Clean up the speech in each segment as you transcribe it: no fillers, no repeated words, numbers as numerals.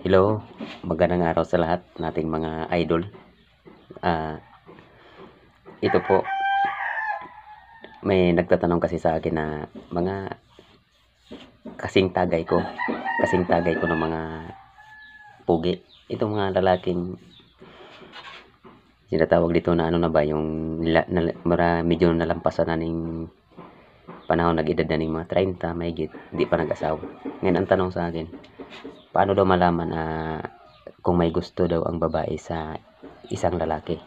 Hello, magandang araw sa lahat nating mga idol. Ito po, may nagtatanong kasi sa akin na mga kasing tagay ko, ng mga pugi. Itong mga lalaking sinatawag dito na ano na ba, yung medyo nalampasan na ng panahon, nag-edad na ng mga 30, mahigit, hindi pa nag-asawa. Ngayon, ang tanong sa akin, paano daw malaman kung may gusto daw ang babae sa isang lalaki?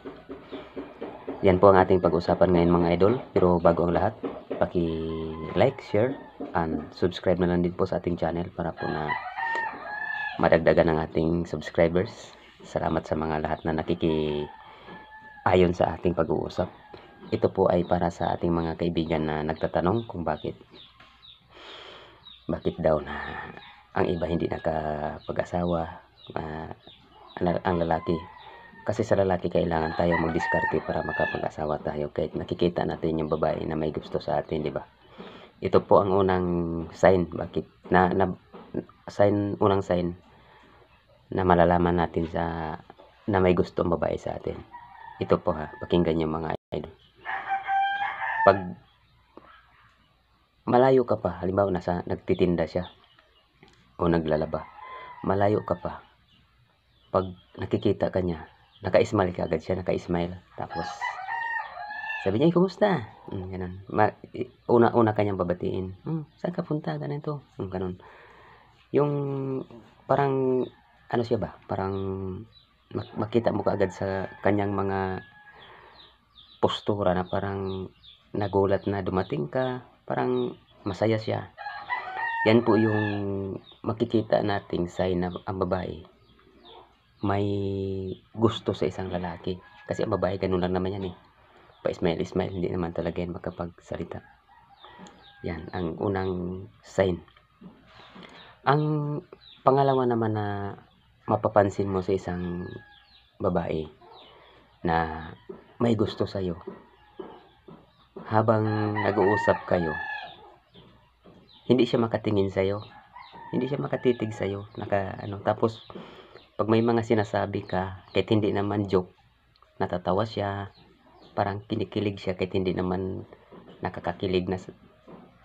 Yan po ang ating pag-usapan ngayon mga idol. Pero bago ang lahat, paki-like, share, and subscribe na lang din po sa ating channel para po na madagdagan ng ating subscribers. Salamat sa mga lahat na ayon sa ating pag-uusap. Ito po ay para sa ating mga kaibigan na nagtatanong kung bakit daw na ang iba hindi nakapag-asawa, ang lalaki. Kasi sa lalaki kailangan tayo magdiskarte para makapag-asawa tayo, kahit nakikita natin yung babae na may gusto sa atin, di ba? Ito po ang unang sign unang sign na malalaman natin na may gusto ang babae sa atin. Ito po pakinggan niyo mga idol. Pag malayo ka pa, halimbawa nagtitinda siya o naglalaba, malayo ka pa, pag nakikita ka niya, naka-smile ka agad siya, tapos sabi niya, kumusta? Ganun. Una kanyang babatiin. Saan ka punta? Ganito. Ganun. Yung parang, ano siya ba? Parang makita mo kaagad sa kanyang mga postura na parang nagulat na dumating ka. Parang masaya siya. Yan po yung makikita nating sign na ang babae may gusto sa isang lalaki. Kasi ang babae, ganun lang naman yan pa-smile, hindi naman talaga yan makapagsalita. Yan, ang unang sign. Ang pangalawa naman na mapapansin mo sa isang babae na may gusto sa'yo, habang nag-uusap kayo, hindi siya makatingin sa'yo, hindi siya makatitig sa'yo, tapos pag may mga sinasabi ka, kahit hindi naman joke, natatawa siya, parang kinikilig siya kahit hindi naman nakakakilig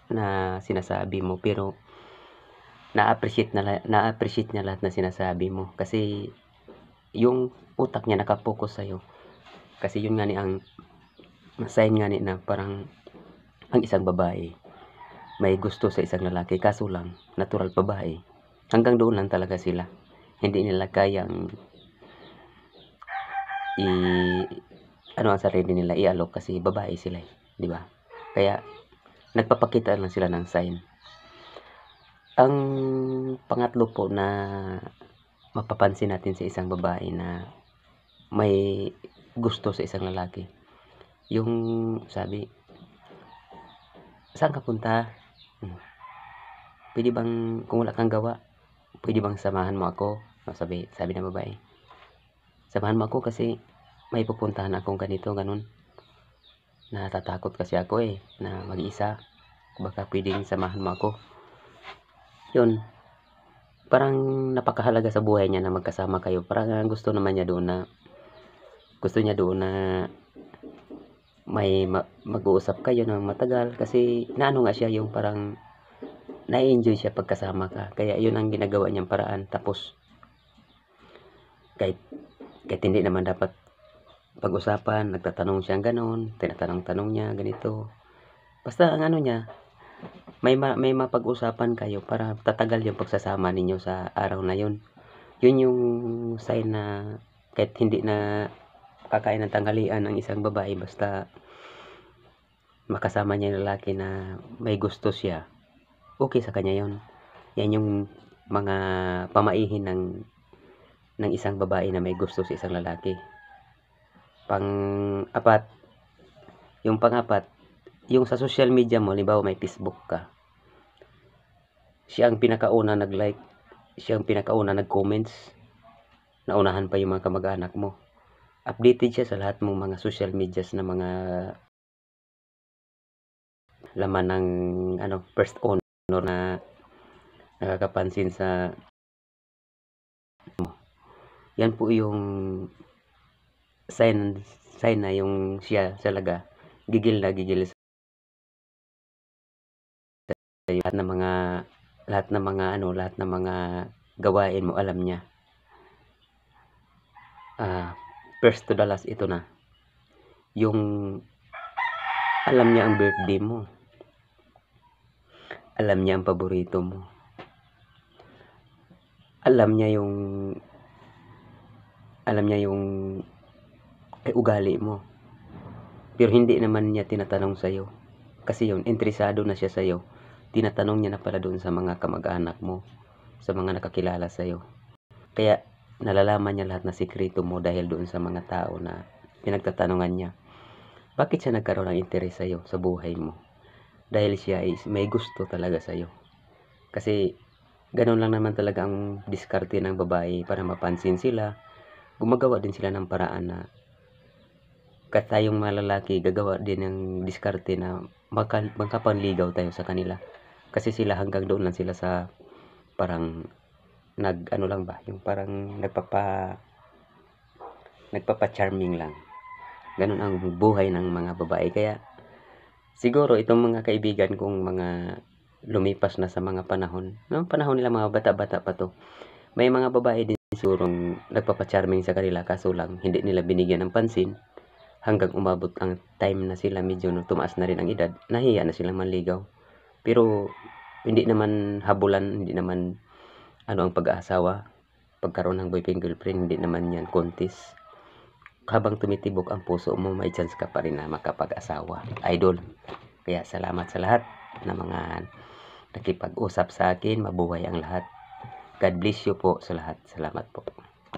na sinasabi mo, pero na-appreciate niya lahat na sinasabi mo kasi yung utak niya nakapokus sa'yo. Kasi yun nga ang sign nga na parang ang isang babae may gusto sa isang lalaki, kaso lang natural babae, hanggang doon lang talaga sila, hindi nila kayang ang sarili nila ialok kasi babae sila, di ba? Kaya nagpapakita lang sila ng sign. Ang pangatlo po na mapapansin natin sa isang babae na may gusto sa isang lalaki, yung sabi, saan ka punta? Pwede bang, kung wala kang gawa, pwede bang samahan mo ako? Sabi ng babae, samahan mo ako kasi may pupuntahan akong ganito, ganun. Natatakot kasi ako na mag-isa. Baka pwedeng samahan mo ako. Yun, parang napakahalaga sa buhay niya na magkasama kayo. Parang gusto niya doon na may mag-uusap kayo ng matagal, kasi naano nga siya, yung parang na-enjoy siya pagkasama ka. Kaya yun ang ginagawa niyang paraan. Tapos kahit hindi naman dapat pag-usapan, nagtatanong siya gano'n, tinatanong niya ganito. Basta ang ano niya, may mapag-usapan kayo para tatagal yung pagsasama ninyo sa araw na yun. Yun yung sign na kahit hindi na kakain ng tanghalian ang isang babae, basta makasama niya yung lalaki na may gusto siya, okay sa kanya yun. Yan yung mga pamaihin ng isang babae na may gusto sa isang lalaki. Yung pang-apat, yung sa social media mo, halimbawa may Facebook ka, siya ang pinakauna nag-like, siya ang pinakauna nag-comments, naunahan pa yung mga kamag-anak mo. Updated siya sa lahat mong mga social medias na mga laman ng first owner na nakakapansin sa Yan po yung sign na yung siya talaga gigil na gigil sa'yo. Lahat ng mga gawain mo alam niya. First to the last, ito na. Yung alam niya ang birthday mo. Alam niya ang paborito mo. Alam niya yung ugali mo. Pero hindi naman niya tinatanong sa'yo. Kasi yun, interesado na siya sa'yo. Tinatanong niya na pala doon sa mga kamag-anak mo, sa mga nakakilala sa'yo. Kaya nalalaman niya lahat na sikreto mo dahil doon sa mga tao na pinagtatanungan niya. Bakit siya nagkaroon ng interes sa'yo, sa buhay mo? Dahil siya is may gusto talaga sa'yo. Kasi ganun lang naman talaga ang diskarte ng babae para mapansin sila. Gumagawa din sila ng paraan na kahit tayong mga lalaki, gagawa din ng diskarte na magkapanligaw tayo sa kanila. Kasi sila hanggang doon lang sila sa parang ano lang ba, yung parang nagpapa-charming lang. Ganun ang buhay ng mga babae. Kaya siguro itong mga kaibigan kong mga lumipas na sa mga panahon, no, panahon nila mga bata-bata pa to, may mga babae din sigurong nagpapa-charming sa kanila, kaso lang hindi nila binigyan ng pansin hanggang umabot ang time na sila medyo tumaas na rin ang edad, nahiya na silang manligaw. Pero hindi naman habulan, hindi naman ang pag-aasawa, pagkaroon ng boyfriend girlfriend, hindi naman yan contest. Habang tumitibok ang puso mo, may chance ka pa rin na makapag-asawa, idol. Kaya salamat sa lahat na mga nakipag-usap sa akin. Mabuhay ang lahat. God bless you po sa lahat. Salamat po.